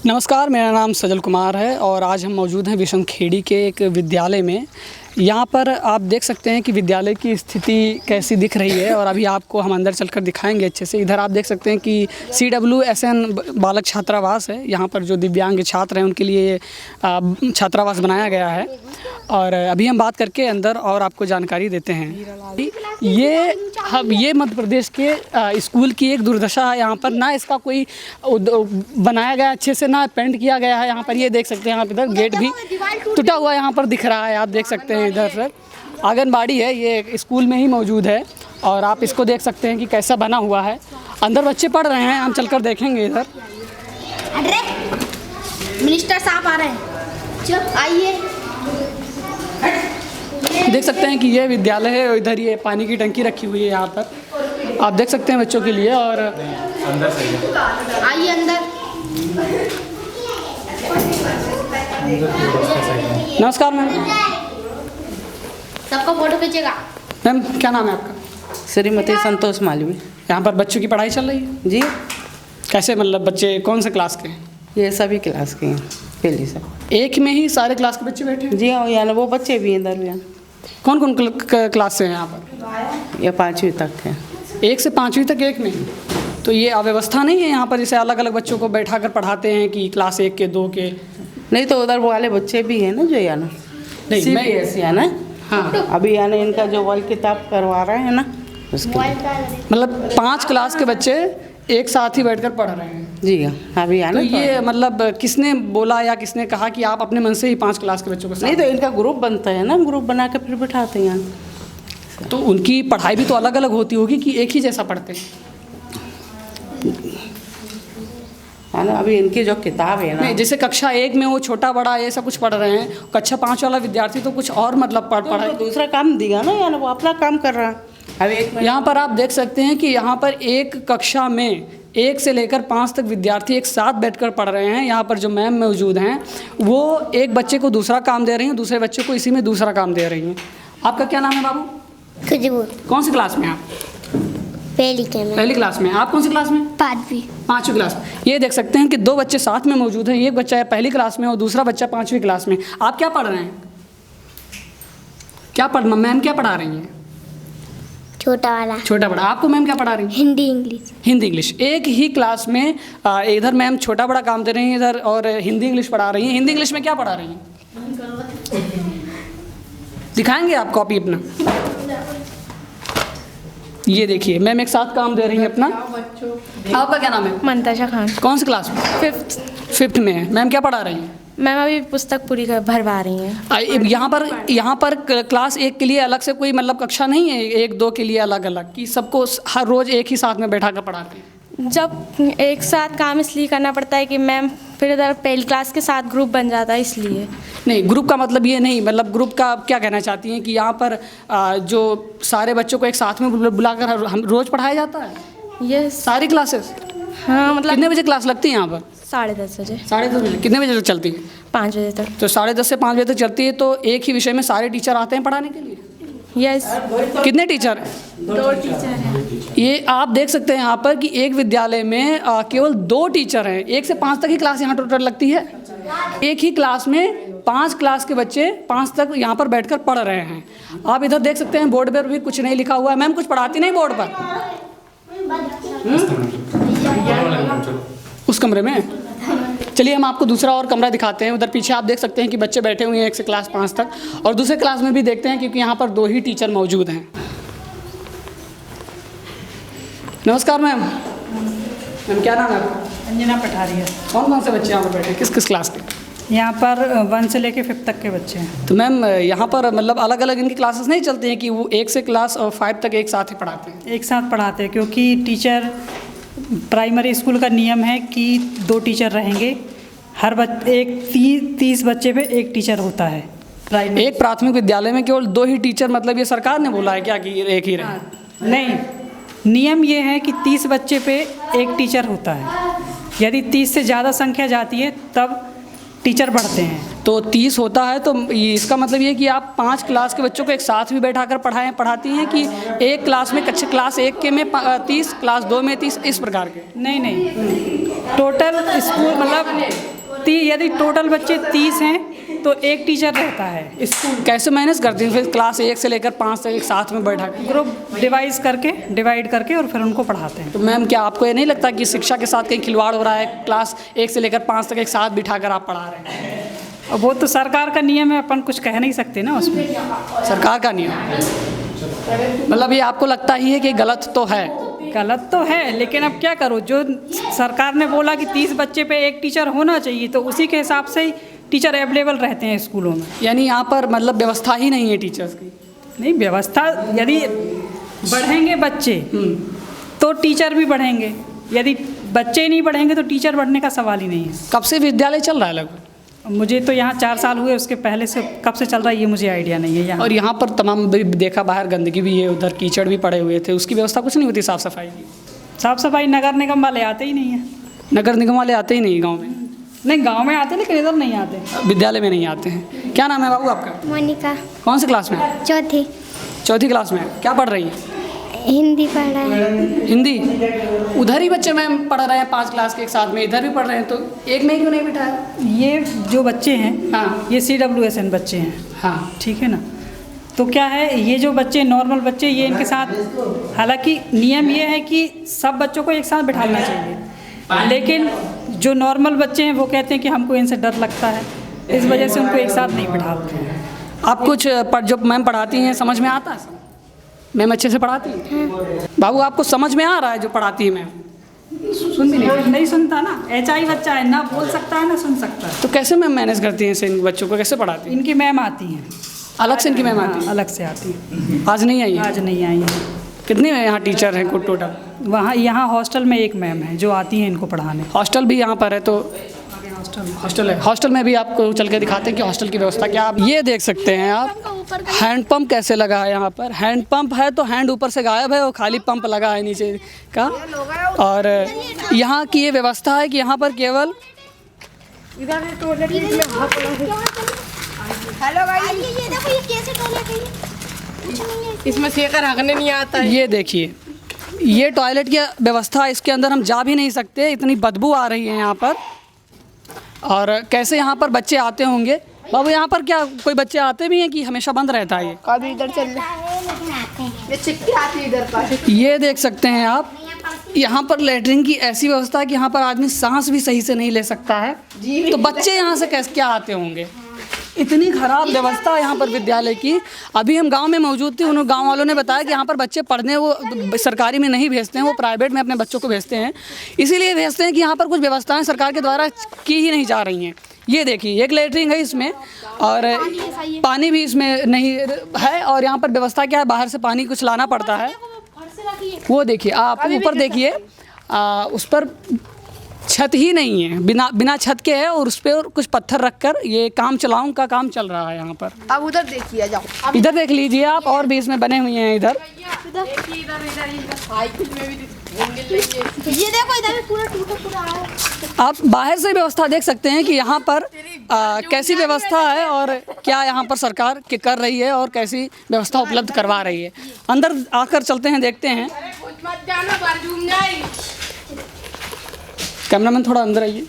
नमस्कार, मेरा नाम सजल कुमार है और आज हम मौजूद हैं विषमखेड़ी के एक विद्यालय में। यहाँ पर आप देख सकते हैं कि विद्यालय की स्थिति कैसी दिख रही है और अभी आपको हम अंदर चलकर दिखाएंगे अच्छे से। इधर आप देख सकते हैं कि CWSN बालक छात्रावास है। यहाँ पर जो दिव्यांग छात्र हैं उनके लिए छात्रावास बनाया गया है और अभी हम बात करके अंदर और आपको जानकारी देते हैं। ये मध्य प्रदेश के स्कूल की एक दुर्दशा है। यहाँ पर ना इसका कोई बनाया गया अच्छे से, ना पेंट किया गया है। यहाँ पर ये देख सकते हैं, आप इधर गेट भी टूटा हुआ यहाँ पर दिख रहा है। आप देख सकते हैं इधर से आंगनबाड़ी है, ये स्कूल में ही मौजूद है और आप इसको देख सकते हैं कि कैसा बना हुआ है। अंदर बच्चे पढ़ रहे हैं, हम चलकर देखेंगे। इधर मिनिस्टर साहब आ रहे हैं, आइए। देख सकते हैं कि ये विद्यालय है और इधर ये पानी की टंकी रखी हुई है। यहाँ पर आप देख सकते हैं बच्चों के लिए। और अंदर आइए, अंदर। नमस्कार मैम। सबका फोटो खींचेगा। मैम क्या नाम है आपका? श्रीमती संतोष मालवी। यहाँ पर बच्चों की पढ़ाई चल रही है जी। कैसे, मतलब बच्चे कौन से क्लास के हैं? ये सभी क्लास के हैं, पहली से। एक में ही सारे क्लास के बच्चे बैठे हैं? जी हाँ, यानी वो बच्चे भी हैं इधर भी। कौन कौन क्लास से हैं यहाँ पर? ये 5वीं तक है। 1 से 5वीं तक एक में ही? तो ये अव्यवस्था नहीं है यहाँ पर, जैसे अलग अलग बच्चों को बैठा कर पढ़ाते हैं कि क्लास 1 के 2 के? नहीं तो उधर वाले बच्चे भी हैं ना जो या ना नहीं, CBSE है ना। हाँ, अभी यानी इनका जो वर्ल्ड किताब करवा रहे हैं ना उसके। मतलब 5 क्लास के बच्चे एक साथ ही बैठकर पढ़ रहे हैं? जी हाँ, अभी तो ये मतलब किसने बोला या किसने कहा कि आप अपने मन से ही 5 क्लास के बच्चों को? नहीं तो इनका ग्रुप बनता है ना, ग्रुप बना के फिर बिठाते हैं यहाँ। तो उनकी पढ़ाई भी तो अलग अलग होती होगी कि एक ही जैसा पढ़ते हैं? है ना, अभी इनकी जो किताब है ना, नहीं, जैसे कक्षा 1 में वो छोटा बड़ा ऐसा कुछ पढ़ रहे हैं, कक्षा 5 वाला विद्यार्थी तो कुछ और मतलब पढ़ाई दूसरा काम दिया ना, यानी वो अपना काम कर रहा है। अभी यहाँ पर आप देख सकते हैं कि यहाँ पर एक कक्षा में 1 से लेकर 5 तक विद्यार्थी एक साथ बैठकर पढ़ रहे हैं। यहाँ पर जो मैम मौजूद हैं वो एक बच्चे को दूसरा काम दे रही हैं, दूसरे बच्चे को इसी में दूसरा काम दे रही हैं। आपका क्या नाम है बाबू? खुशबू। कौन सी क्लास में आप? पहली क्लास में। आप कौन सी क्लास में? 5वीं क्लास में। ये देख सकते हैं कि 2 बच्चे साथ में मौजूद हैं। एक बच्चा पहली क्लास में और दूसरा बच्चा 5वीं क्लास में। आप क्या पढ़ रहे हैं? मैम क्या पढ़ा रही हैं? छोटा बड़ा। आपको मैम क्या पढ़ा रही हैं? हिंदी इंग्लिश। एक ही क्लास में इधर मैम छोटा बड़ा काम दे रही हैं इधर, और हिंदी इंग्लिश पढ़ा रही हैं। हिंदी इंग्लिश में क्या पढ़ा रही हैं? दिखाएंगे आप कॉपी अपना? ये देखिए मैम एक साथ काम दे रही हैं अपना। आपका क्या नाम है? मंताशा खान। कौन सी क्लास में? 5th में है। मैम क्या पढ़ा रही हैं? मैम अभी पुस्तक पूरी भरवा रही हैं। यहाँ पर क्लास 1 के लिए अलग से कोई मतलब कक्षा नहीं है, 1 2 के लिए अलग अलग, कि सबको हर रोज़ एक ही साथ में बैठा कर पढ़ाते हैं? जब एक साथ काम इसलिए करना पड़ता है कि मैम फिर इधर पहली क्लास के साथ ग्रुप बन जाता है, इसलिए। नहीं, ग्रुप का मतलब ये नहीं, मतलब ग्रुप का क्या कहना चाहती हैं कि यहाँ पर जो सारे बच्चों को एक साथ में बुलाकर हम रोज़ पढ़ाया जाता है ये सारी क्लासेस? हाँ, मतलब कितने बजे क्लास लगती है यहाँ पर? 10:30 बजे। 10:30 बजे। कितने बजे तक चलती है? 5 बजे तक। तो 10:30 से 5 बजे तक चलती है। तो एक ही विषय में सारे टीचर आते हैं पढ़ाने के लिए? यस। कितने टीचर हैं? 2 टीचर हैं। ये आप देख सकते हैं यहाँ पर कि एक विद्यालय में केवल 2 टीचर हैं। 1 से 5 तक ही क्लास यहाँ टोटल लगती है। एक ही क्लास में 5 क्लास के बच्चे 5 तक यहाँ पर बैठकर पढ़ रहे हैं। आप इधर देख सकते हैं बोर्ड पर भी कुछ नहीं लिखा हुआ है। मैम कुछ पढ़ाती नहीं बोर्ड पर? उस कमरे में? चलिए हम आपको दूसरा और कमरा दिखाते हैं। उधर पीछे आप देख सकते हैं कि बच्चे बैठे हुए हैं 1 से क्लास 5 तक, और दूसरे क्लास में भी देखते हैं क्योंकि यहाँ पर 2 ही टीचर मौजूद हैं। नमस्कार मैम। मैम क्या नाम है आपका? अंजना पठारिया। कौन कौन से बच्चे यहाँ पर बैठे हैं, किस किस क्लास के? यहाँ पर 1 से लेके 5th तक के बच्चे हैं। तो मैम यहाँ पर मतलब अलग अलग इनकी क्लासेस नहीं चलती हैं कि वो 1 से क्लास और 5 तक एक साथ ही पढ़ाते हैं? एक साथ पढ़ाते हैं क्योंकि टीचर प्राइमरी स्कूल का नियम है कि 2 टीचर रहेंगे। हर 30 बच्चे पे 1 टीचर होता है। एक प्राथमिक विद्यालय में केवल 2 ही टीचर, मतलब ये सरकार ने बोला है क्या कि एक ही रहे? नहीं, नियम ये है कि 30 बच्चे पे 1 टीचर होता है। यदि 30 से ज़्यादा संख्या जाती है तब टीचर बढ़ते हैं। तो 30 होता है तो इसका मतलब ये कि आप 5 क्लास के बच्चों को एक साथ भी बैठा कर पढ़ाती हैं कि एक क्लास में क्लास 1 के में 30, क्लास 2 में 30, इस प्रकार के? नहीं, टोटल स्कूल मतलब यदि टोटल बच्चे 30 हैं तो एक टीचर रहता है स्कूल। कैसे मैनेज करती हैं फिर क्लास 1 से लेकर 5 तक एक साथ में बैठा के? ग्रुप डिवाइड करके और फिर उनको पढ़ाते हैं। तो मैम क्या आपको ये नहीं लगता कि शिक्षा के साथ कहीं खिलवाड़ हो रहा है? क्लास 1 से लेकर 5 तक एक साथ बिठाकर आप पढ़ा रहे हैं। अब वो तो सरकार का नियम है, अपन कुछ कह नहीं सकते ना उसमें। सरकार का नियम मतलब ये आपको लगता ही है कि गलत तो है? गलत तो है, लेकिन अब क्या करो, जो सरकार ने बोला कि 30 बच्चे पे एक टीचर होना चाहिए तो उसी के हिसाब से ही टीचर अवेलेबल रहते हैं स्कूलों में। यानी यहाँ पर मतलब व्यवस्था ही नहीं है टीचर्स की? नहीं, व्यवस्था यदि बढ़ेंगे बच्चे तो टीचर भी बढ़ेंगे, यदि बच्चे नहीं बढ़ेंगे तो टीचर बढ़ने का सवाल ही नहीं है। कब से विद्यालय चल रहा है लगभग? मुझे तो यहाँ 4 साल हुए, उसके पहले से कब से चल रहा है ये मुझे आइडिया नहीं है यहाँ। और यहाँ पर तमाम देखा बाहर गंदगी भी है, उधर कीचड़ भी पड़े हुए थे, उसकी व्यवस्था कुछ नहीं होती साफ़ सफाई की? साफ़ सफाई नगर निगम वाले आते ही नहीं है। नगर निगम वाले आते ही नहीं गाँव में? नहीं, गांव में आते लेकिन इधर नहीं आते। विद्यालय में नहीं आते हैं। क्या नाम है बाबू आपका? मोनिका। कौन सी क्लास में? चौथी। चौथी क्लास में। क्या पढ़ रही है? हिंदी पढ़ रहा है। हिंदी? उधर ही बच्चे मैम पढ़ रहे हैं 5 क्लास के एक साथ में, इधर भी पढ़ रहे हैं, तो एक में क्यों नहीं बिठाया? ये जो बच्चे हैं, हाँ, ये CWSN बच्चे हैं। हाँ, ठीक है ना। तो क्या है, ये जो बच्चे नॉर्मल बच्चे, ये इनके साथ, हालांकि नियम ये है कि सब बच्चों को एक साथ बिठाना चाहिए, लेकिन जो नॉर्मल बच्चे हैं वो कहते हैं कि हमको इनसे डर लगता है, इस वजह से उनको एक साथ नहीं बिठाते हैं। आप कुछ जो मैम पढ़ाती हैं समझ में आता है? मैम अच्छे से पढ़ाती हैं? बाबू आपको समझ में आ रहा है जो पढ़ाती है मैम? सुन भी नहीं सुनता ना, HI बच्चा है, ना बोल सकता है ना सुन सकता है। तो कैसे मैम मैनेज करती हैं इन बच्चों को, कैसे पढ़ाती हैं? इनकी मैम आती हैं अलग से? इनकी मैम आती है अलग से आती है। आज नहीं आई है? आज नहीं आई है। कितने यहाँ टीचर हैं कुल टोटल? यहाँ हॉस्टल में एक मैम है जो आती है इनको पढ़ाने। हॉस्टल भी यहाँ पर है? तो हॉस्टल है। हॉस्टल में भी आपको चल के दिखाते हैं कि हॉस्टल की व्यवस्था क्या। आप ये देख सकते हैं आप हैंडपम्प कैसे लगा है यहाँ पर। हैंडपम्प है तो हैंड ऊपर से गायब है, वो खाली पंप लगा है नीचे का। और यहाँ की ये व्यवस्था है कि यहाँ पर केवल हेलो गाइस, ये देखो ये कैसे टॉयलेट है, इसमें सेकर हगने नहीं आता है। ये देखिए, ये टॉयलेट की व्यवस्था, इसके अंदर हम जा भी नहीं सकते, इतनी बदबू आ रही है यहाँ पर। और कैसे यहाँ पर बच्चे आते होंगे बाबू? यहाँ पर क्या कोई बच्चे आते भी हैं कि हमेशा बंद रहता है ये? कभी इधर चल ये चिट्ठी आती है इधर पर। ये देख सकते हैं आप, यहाँ पर लेटरिन की ऐसी व्यवस्था है कि यहाँ पर आदमी सांस भी सही से नहीं ले सकता है। तो बच्चे यहाँ से कैसे क्या आते होंगे? इतनी ख़राब व्यवस्था है यहाँ पर विद्यालय की। अभी हम गांव में मौजूद थे, उन गांव वालों ने बताया कि यहाँ पर बच्चे पढ़ने वो सरकारी में नहीं भेजते हैं, वो प्राइवेट में अपने बच्चों को भेजते हैं। इसीलिए भेजते हैं कि यहाँ पर कुछ व्यवस्थाएं सरकार के द्वारा की ही नहीं जा रही हैं। ये देखिए, एक लेटरिन है इसमें और पानी भी इसमें नहीं है। और यहाँ पर व्यवस्था क्या है, बाहर से पानी कुछ लाना पड़ता है। वो देखिए, आप ऊपर देखिए, उस पर छत ही नहीं है, बिना छत के है, और उस पर कुछ पत्थर रखकर ये काम चलाऊं का काम चल रहा है यहाँ पर। अब उधर देखिए, जाओ इधर देख लीजिए आप, और भी इसमें बने हुए हैं इधर। ये देखो इधर भी पूरा टूटा पूरा है। आप बाहर से व्यवस्था देख सकते हैं कि यहाँ पर कैसी व्यवस्था है और क्या यहाँ पर सरकार कर रही है और कैसी व्यवस्था उपलब्ध करवा रही है। अंदर आकर चलते हैं, देखते हैं। कैमरामैन थोड़ा अंदर आइए।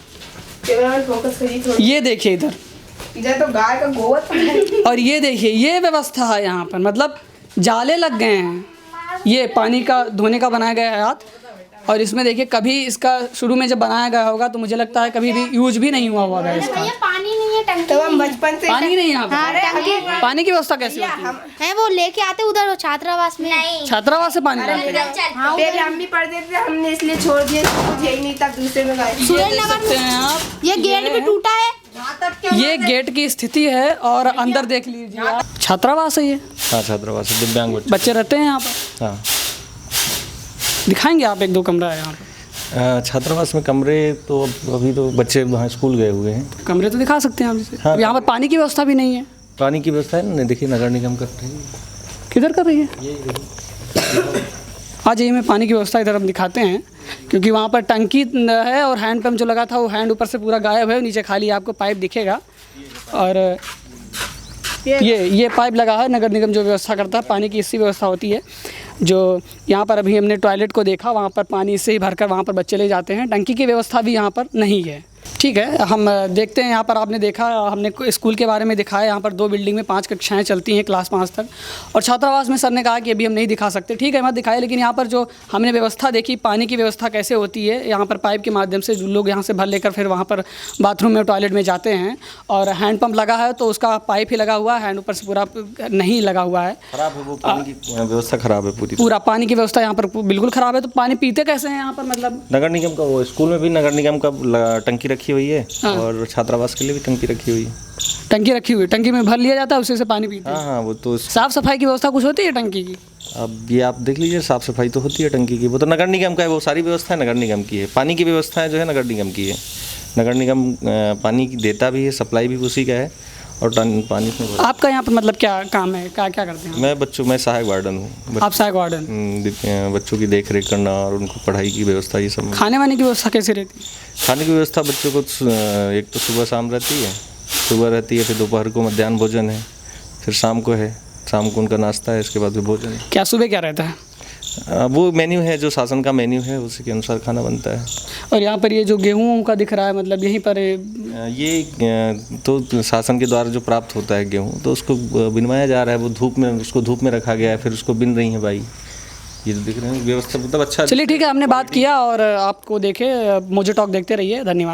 कैमरामैन फोकस करिए थोड़ा। ये देखिए इधर तो गाय का गोबर और ये देखिए, ये व्यवस्था है यहाँ पर, मतलब जाले लग गए हैं। ये पानी का धोने का बनाया गया है हाथ, और इसमें देखिए कभी इसका शुरू में जब बनाया गया होगा तो मुझे लगता है कभी भी यूज भी नहीं हुआ होगा इसका। ये पानी नहीं है, टंकी तो हम बचपन से पानी नहीं है यहाँ हाँ, पर। टंकी पानी की व्यवस्था कैसी होती है? है, वो लेके आते उधर छात्रावास में। नहीं, छात्रावास से पानी लाते हैं। पहले हम भी पढ़ते थे, हमने इसलिए छोड़ दिया, मुझे ही नहीं था, दूसरे में गए। देख सकते हैं आप, ये गेट भी टूटा है। ये गेट की स्थिति है। और अंदर देख लीजिए आप, छात्रावास है ये। हाँ, छात्रावास है, दिव्यांग बच्चे रहते हैं यहाँ पर। हाँ, दिखाएंगे आप, 1-2 कमरा है यहाँ पर। छात्रावास में कमरे तो अभी तो बच्चे वहाँ स्कूल गए हुए हैं। कमरे तो दिखा सकते हैं आप जैसे। हाँ। अब यहाँ पर पानी की व्यवस्था भी नहीं है। पानी की व्यवस्था है ना, देखिए नगर निगम कर रही है। किधर कर रही है? यही देखिए। आ जाइए, मैं पानी की व्यवस्था इधर हम दिखाते हैं, क्योंकि वहाँ पर टंकी है और हैंड पंप जो लगा था वो हैंड ऊपर से पूरा गायब है, नीचे खाली आपको पाइप दिखेगा। और ये पाइप लगा है, नगर निगम जो व्यवस्था करता है पानी की, इसकी व्यवस्था होती है। जो यहाँ पर अभी हमने टॉयलेट को देखा, वहाँ पर पानी इससे ही भरकर वहाँ पर बच्चे ले जाते हैं। टंकी की व्यवस्था भी यहाँ पर नहीं है। ठीक है, हम देखते हैं यहाँ पर। आपने देखा, हमने स्कूल के बारे में दिखाया। यहाँ पर 2 बिल्डिंग में 5 कक्षाएं चलती हैं, क्लास 5 तक। और छात्रावास में सर ने कहा कि अभी हम नहीं दिखा सकते। ठीक है, मत दिखाए, लेकिन यहाँ पर जो हमने व्यवस्था देखी, पानी की व्यवस्था कैसे होती है, यहाँ पर पाइप के माध्यम से जो लोग यहाँ से भर लेकर फिर वहाँ पर बाथरूम में, टॉयलेट में जाते हैं। और हैंडपम्प लगा है तो उसका पाइप ही लगा हुआ है, हैंड ऊपर से पूरा नहीं लगा हुआ है। खराब है वो, पानी की व्यवस्था खराब है पूरा पानी की व्यवस्था यहाँ पर बिल्कुल ख़राब है। तो पानी पीते कैसे हैं यहाँ पर? मतलब नगर निगम का, वो स्कूल में भी नगर निगम का टंकी रखी हुई है और छात्रावास के लिए भी टंकी रखी हुई है। टंकी रखी हुई, टंकी में भर लिया जाता है, उसी से पानी पीते हैं। हाँ, वो तो साफ़ सफाई की व्यवस्था कुछ होती है टंकी की? अब ये आप देख लीजिए, साफ़ सफाई तो होती है टंकी की, वो तो नगर निगम का है। वो सारी व्यवस्था नगर निगम की है। पानी की व्यवस्था जो है नगर निगम की है। नगर निगम पानी की देता भी है, सप्लाई भी उसी का है। और पानी में आपका यहाँ पर मतलब क्या काम है, क्या करते हैं? मैं सहायक वार्डन हूँ। आप सहायक वार्डन? बच्चों की देख रेख करना और उनको पढ़ाई की व्यवस्था, ये सब। खाने वाने की व्यवस्था कैसी रहती है? खाने की व्यवस्था बच्चों को एक तो सुबह शाम रहती है, सुबह रहती है, फिर दोपहर को मध्याह्न भोजन है, फिर शाम को है, शाम को उनका नाश्ता है, इसके बाद फिर भोजन है। क्या सुबह क्या रहता है? वो मेन्यू है, जो शासन का मेन्यू है, उसी के अनुसार खाना बनता है। और यहाँ पर ये जो गेहूँ का दिख रहा है, मतलब यहीं पर ये तो शासन के द्वारा जो प्राप्त होता है गेहूँ, तो उसको बिनवाया जा रहा है। वो उसको धूप में रखा गया है, फिर उसको बिन रही है भाई। ये तो दिख रहे हैं व्यवस्था मतलब अच्छा। चलिए ठीक है, हमने बात किया और आपको देखे, मुझे टॉक देखते रहिए। धन्यवाद।